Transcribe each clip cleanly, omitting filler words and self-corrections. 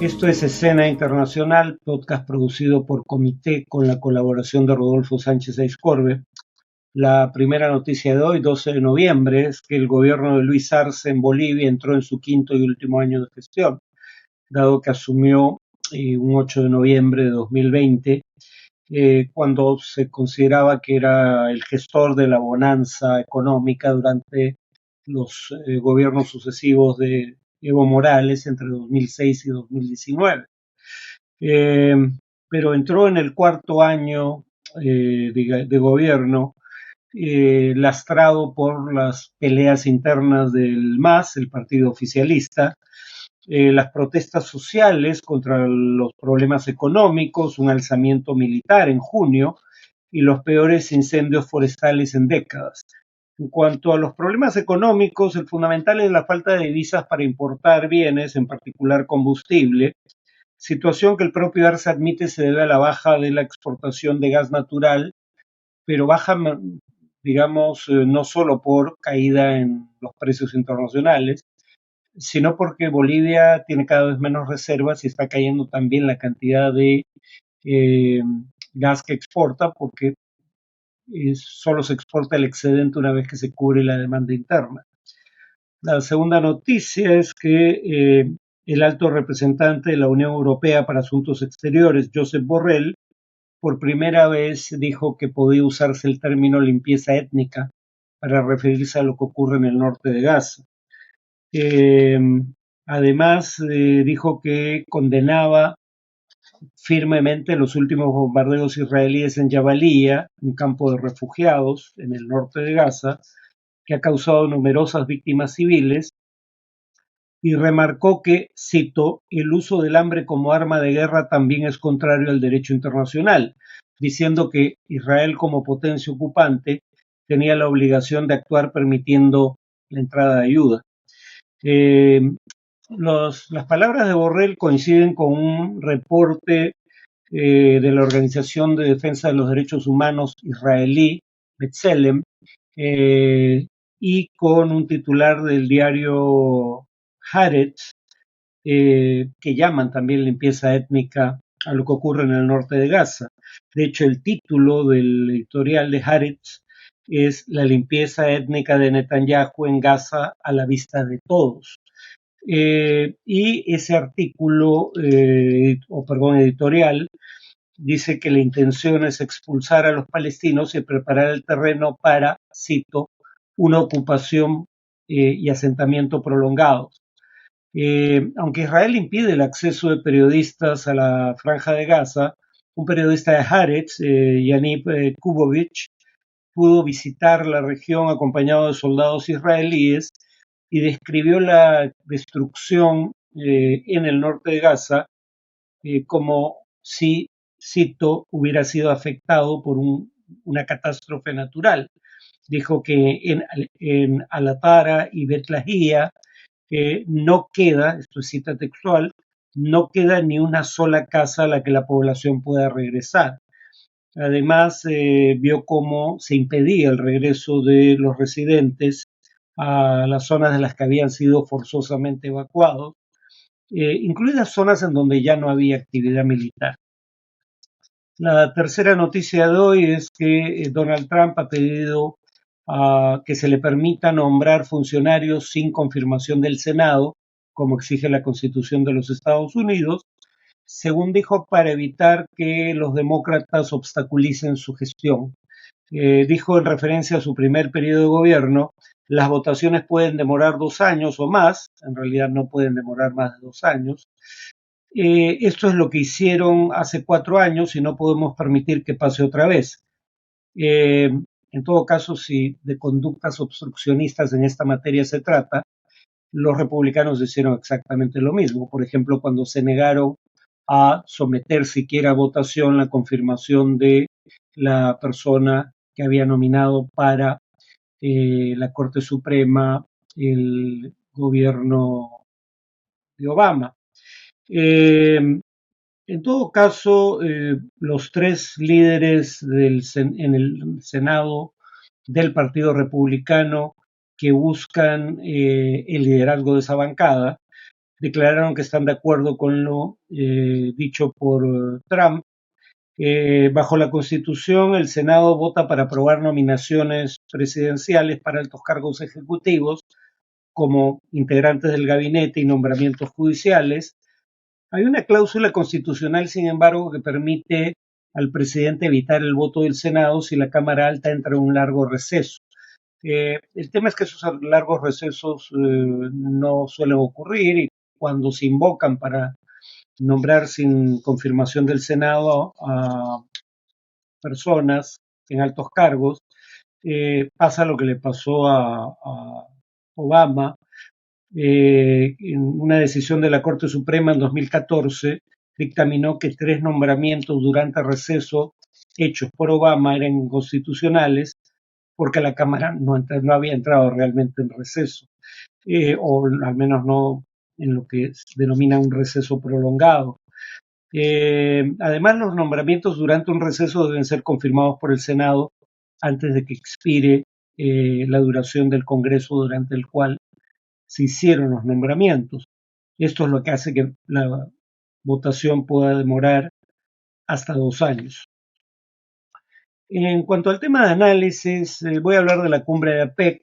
Esto es Escena Internacional, podcast producido por Comité con la colaboración de Rodolfo Sánchez Aizcorbe. La primera noticia de hoy, 12 de noviembre, es que el gobierno de Luis Arce en Bolivia entró en su quinto y último año de gestión, dado que asumió un 8 de noviembre de 2020, cuando se consideraba que era el gestor de la bonanza económica durante los gobiernos sucesivos de Evo Morales entre 2006 y 2019. Eh, pero entró en el cuarto año de gobierno, lastrado por las peleas internas del MAS, el partido oficialista, las protestas sociales contra los problemas económicos, un alzamiento militar en junio y los peores incendios forestales en décadas. En cuanto a los problemas económicos, el fundamental es la falta de divisas para importar bienes, en particular combustible, situación que el propio Arce admite se debe a la baja de la exportación de gas natural, pero baja, digamos, no solo por caída en los precios internacionales, sino porque Bolivia tiene cada vez menos reservas y está cayendo también la cantidad de eh, gas que exporta, porque solo se exporta el excedente una vez que se cubre la demanda interna. La segunda noticia es que el alto representante de la Unión Europea para Asuntos Exteriores, Josep Borrell, por primera vez dijo que podía usarse el término limpieza étnica para referirse a lo que ocurre en el norte de Gaza. Eh, Además, dijo que condenaba firmemente los últimos bombardeos israelíes en Jabalía, un campo de refugiados en el norte de Gaza, que ha causado numerosas víctimas civiles, y remarcó que, cito, el uso del hambre como arma de guerra también es contrario al derecho internacional, diciendo que Israel como potencia ocupante tenía la obligación de actuar permitiendo la entrada de ayuda. Eh, las palabras de Borrell coinciden con un reporte de la Organización de Defensa de los Derechos Humanos israelí, B'Tselem, eh, y con un titular del diario Haaretz, que llaman también limpieza étnica a lo que ocurre en el norte de Gaza. De hecho, el título del editorial de Haaretz es La limpieza étnica de Netanyahu en Gaza a la vista de todos. Y ese artículo, editorial, dice que la intención es expulsar a los palestinos y preparar el terreno para, cito, una ocupación y asentamiento prolongados. Aunque Israel impide el acceso de periodistas a la franja de Gaza, un periodista de Haaretz, Yanib Kubovich, pudo visitar la región acompañado de soldados israelíes y describió la destrucción en el norte de Gaza como si, cito, hubiera sido afectado por una catástrofe natural. Dijo que en Alatara y Betlahía no queda, esto es cita textual, no queda ni una sola casa a la que la población pueda regresar. Además, vio cómo se impedía el regreso de los residentes a las zonas de las que habían sido forzosamente evacuados, incluidas zonas en donde ya no había actividad militar. La tercera noticia de hoy es que Donald Trump ha pedido que se le permita nombrar funcionarios sin confirmación del Senado, como exige la Constitución de los Estados Unidos, según dijo, para evitar que los demócratas obstaculicen su gestión. Dijo en referencia a su primer periodo de gobierno, las votaciones pueden demorar 2 años o más, en realidad no pueden demorar más de 2 años. Esto es lo que hicieron hace 4 años y no podemos permitir que pase otra vez. En todo caso, si de conductas obstruccionistas en esta materia se trata, los republicanos hicieron exactamente lo mismo. Por ejemplo, cuando se negaron a someter siquiera a votación la confirmación de la persona que había nominado para la Corte Suprema el gobierno de Obama. En todo caso, los tres líderes en el Senado del Partido Republicano que buscan el liderazgo de esa bancada declararon que están de acuerdo con lo dicho por Trump. Bajo la Constitución, el Senado vota para aprobar nominaciones presidenciales para altos cargos ejecutivos, como integrantes del gabinete y nombramientos judiciales. Hay una cláusula constitucional, sin embargo, que permite al presidente evitar el voto del Senado si la Cámara Alta entra en un largo receso. El tema es que esos largos recesos no suelen ocurrir y cuando se invocan para nombrar sin confirmación del Senado a personas en altos cargos, pasa lo que le pasó a Obama. En una decisión de la Corte Suprema en 2014 dictaminó que 3 nombramientos durante receso hechos por Obama eran inconstitucionales porque la Cámara no había entrado realmente en receso, o al menos no en lo que denomina un receso prolongado. Además, los nombramientos durante un receso deben ser confirmados por el Senado antes de que expire la duración del Congreso durante el cual se hicieron los nombramientos. Esto es lo que hace que la votación pueda demorar hasta 2 años. En cuanto al tema de análisis, voy a hablar de la cumbre de APEC,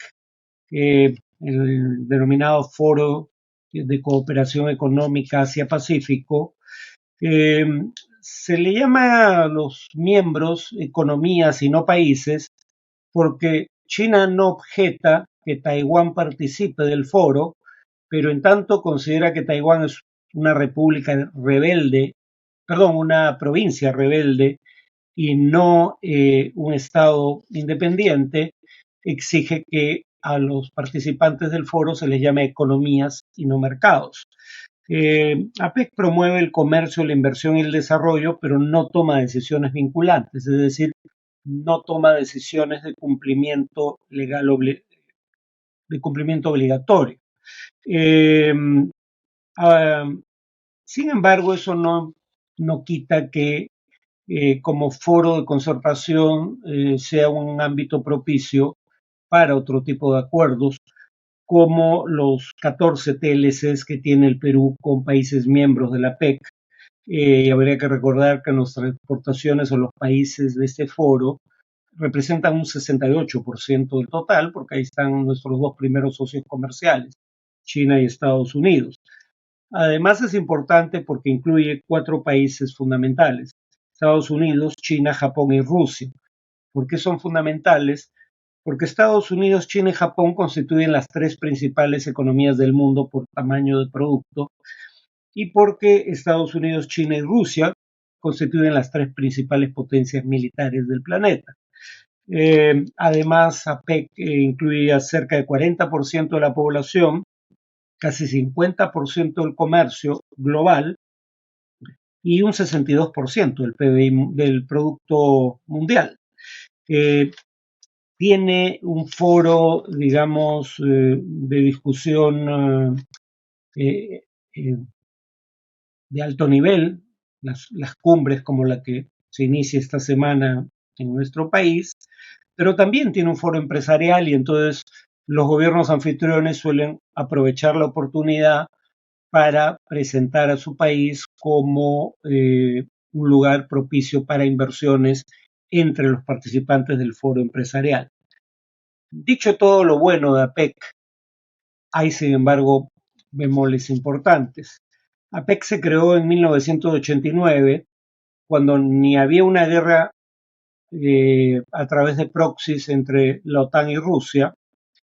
el denominado Foro de Cooperación Económica Asia-Pacífico. Se le llama a los miembros economías y no países porque China no objeta que Taiwán participe del foro, pero en tanto considera que Taiwán es una república rebelde, perdón, una provincia rebelde y no un Estado independiente, exige que a los participantes del foro se les llame economías y no mercados. APEC promueve el comercio, la inversión y el desarrollo, pero no toma decisiones vinculantes, es decir, no toma decisiones de cumplimiento legal de cumplimiento obligatorio. Eh, Sin embargo, eso no quita que como foro de concertación sea un ámbito propicio para otro tipo de acuerdos, como los 14 TLCs que tiene el Perú con países miembros de la PEC. Y habría que recordar que nuestras exportaciones a los países de este foro representan un 68% del total, porque ahí están nuestros dos primeros socios comerciales, China y Estados Unidos. Además es importante porque incluye 4 países fundamentales, Estados Unidos, China, Japón y Rusia. ¿Por qué son fundamentales? Porque Estados Unidos, China y Japón constituyen las 3 principales economías del mundo por tamaño de producto y porque Estados Unidos, China y Rusia constituyen las 3 principales potencias militares del planeta. Además, APEC incluye a cerca del 40% de la población, casi 50% del comercio global y un 62% del PBI, del Producto Mundial. Tiene un foro, digamos, de discusión de alto nivel, las cumbres como la que se inicia esta semana en nuestro país, pero también tiene un foro empresarial y entonces los gobiernos anfitriones suelen aprovechar la oportunidad para presentar a su país como un lugar propicio para inversiones entre los participantes del foro empresarial. Dicho todo lo bueno de APEC, hay sin embargo bemoles importantes. APEC se creó en 1989 cuando ni había una guerra a través de proxies entre la OTAN y Rusia,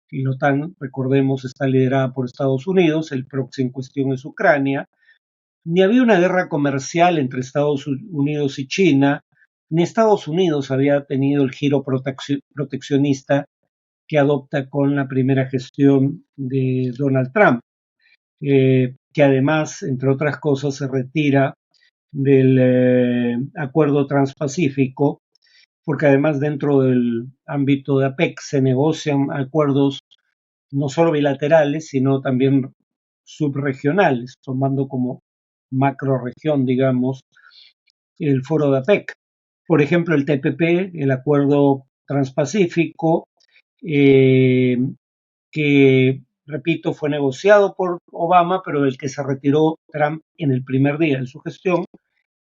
y la OTAN, recordemos, está liderada por Estados Unidos, el proxy en cuestión es Ucrania, ni había una guerra comercial entre Estados Unidos y China, ni Estados Unidos había tenido el giro proteccionista que adopta con la primera gestión de Donald Trump, que además, entre otras cosas, se retira del acuerdo transpacífico, porque además dentro del ámbito de APEC se negocian acuerdos no solo bilaterales, sino también subregionales, tomando como macroregión, digamos, el foro de APEC. Por ejemplo, el TPP, el Acuerdo Transpacífico, que repito, fue negociado por Obama, pero del que se retiró Trump en el primer día de su gestión.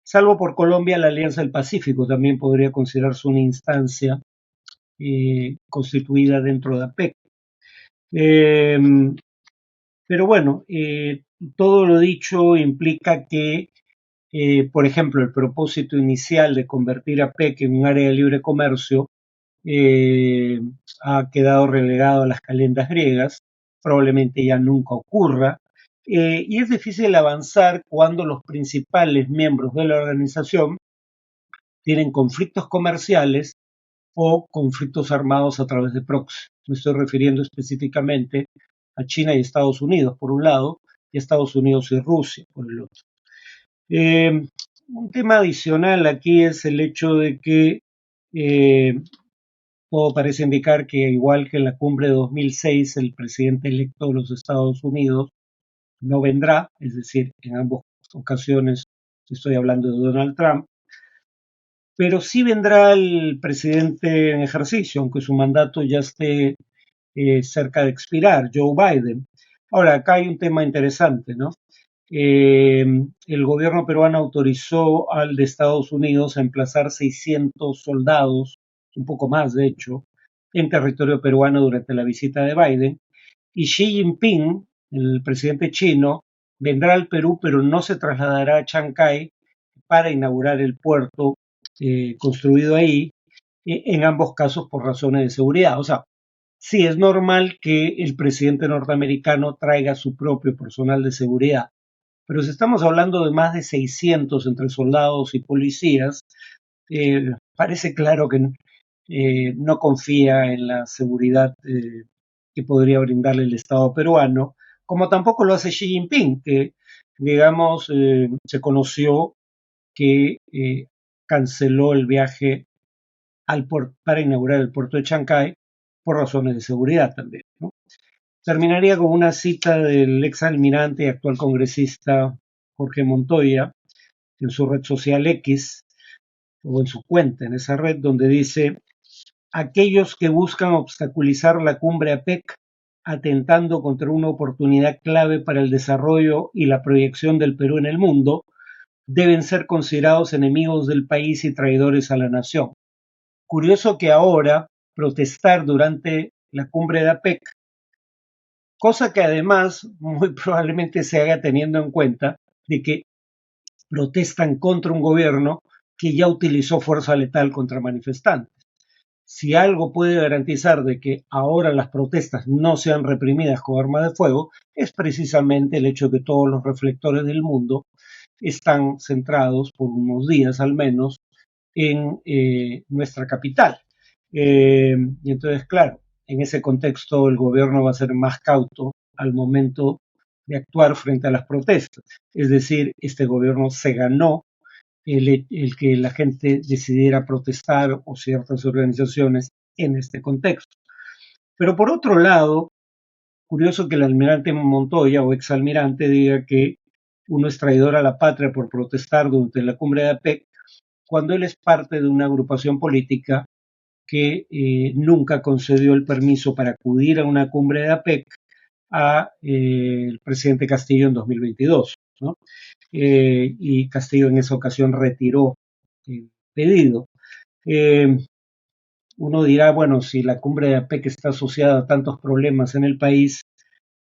Salvo por Colombia, la Alianza del Pacífico también podría considerarse una instancia constituida dentro de APEC. Eh, pero bueno, todo lo dicho implica que, por ejemplo, el propósito inicial de convertir a APEC en un área de libre comercio eh, ha quedado relegado a las calendas griegas, probablemente ya nunca ocurra, y es difícil avanzar cuando los principales miembros de la organización tienen conflictos comerciales o conflictos armados a través de proxy. Me estoy refiriendo específicamente a China y Estados Unidos, por un lado, y Estados Unidos y Rusia, por el otro. Un tema adicional aquí es el hecho de que todo parece indicar que, igual que en la cumbre de 2006, el presidente electo de los Estados Unidos no vendrá, es decir, en ambas ocasiones estoy hablando de Donald Trump, pero sí vendrá el presidente en ejercicio, aunque su mandato ya esté cerca de expirar, Joe Biden. Ahora, acá hay un tema interesante, ¿no? El gobierno peruano autorizó al de Estados Unidos a emplazar 600 soldados, un poco más de hecho, en territorio peruano durante la visita de Biden. Y Xi Jinping, el presidente chino, vendrá al Perú, pero no se trasladará a Chancay para inaugurar el puerto construido ahí, en ambos casos por razones de seguridad. O sea, sí es normal que el presidente norteamericano traiga su propio personal de seguridad, pero si estamos hablando de más de 600 entre soldados y policías, parece claro que no confía en la seguridad que podría brindarle el Estado peruano, como tampoco lo hace Xi Jinping, que, digamos, se conoció que canceló el viaje para inaugurar el puerto de Chancay por razones de seguridad también, ¿no? Terminaría con una cita del ex almirante y actual congresista Jorge Montoya en su red social X, o en su cuenta en esa red, donde dice: aquellos que buscan obstaculizar la cumbre APEC, atentando contra una oportunidad clave para el desarrollo y la proyección del Perú en el mundo, deben ser considerados enemigos del país y traidores a la nación. Curioso que ahora protestar durante la cumbre de APEC, cosa que además muy probablemente se haga teniendo en cuenta de que protestan contra un gobierno que ya utilizó fuerza letal contra manifestantes. Si algo puede garantizar de que ahora las protestas no sean reprimidas con armas de fuego, es precisamente el hecho de que todos los reflectores del mundo están centrados, por unos días al menos, en nuestra capital. Y entonces, claro, en ese contexto el gobierno va a ser más cauto al momento de actuar frente a las protestas. Es decir, este gobierno se ganó el que la gente decidiera protestar, o ciertas organizaciones, en este contexto. Pero por otro lado, curioso que el almirante Montoya, o exalmirante, diga que uno es traidor a la patria por protestar durante la cumbre de APEC, cuando él es parte de una agrupación política que nunca concedió el permiso para acudir a una cumbre de APEC a el presidente Castillo en 2022, ¿no? Y Castillo en esa ocasión retiró el pedido. Eh, Uno dirá, bueno, si la cumbre de APEC está asociada a tantos problemas en el país,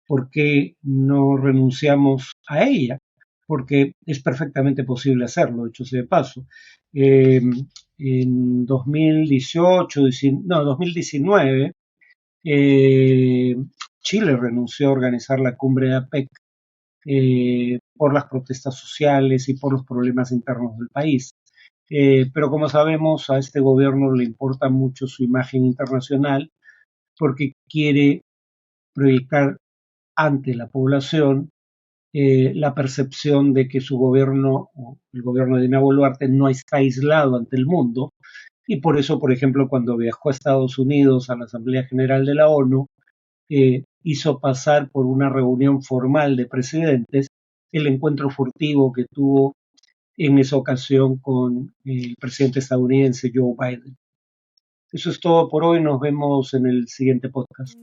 ¿por qué no renunciamos a ella? Porque es perfectamente posible hacerlo, dicho sea de paso. Eh, en 2018, no, 2019, eh, Chile renunció a organizar la cumbre de APEC por las protestas sociales y por los problemas internos del país. Pero como sabemos, a este gobierno le importa mucho su imagen internacional, porque quiere proyectar ante la población la percepción de que su gobierno, el gobierno de Dina Boluarte, no está aislado ante el mundo. Y por eso, por ejemplo, cuando viajó a Estados Unidos a la Asamblea General de la ONU, hizo pasar por una reunión formal de presidentes el encuentro furtivo que tuvo en esa ocasión con el presidente estadounidense Joe Biden. Eso es todo por hoy. Nos vemos en el siguiente podcast.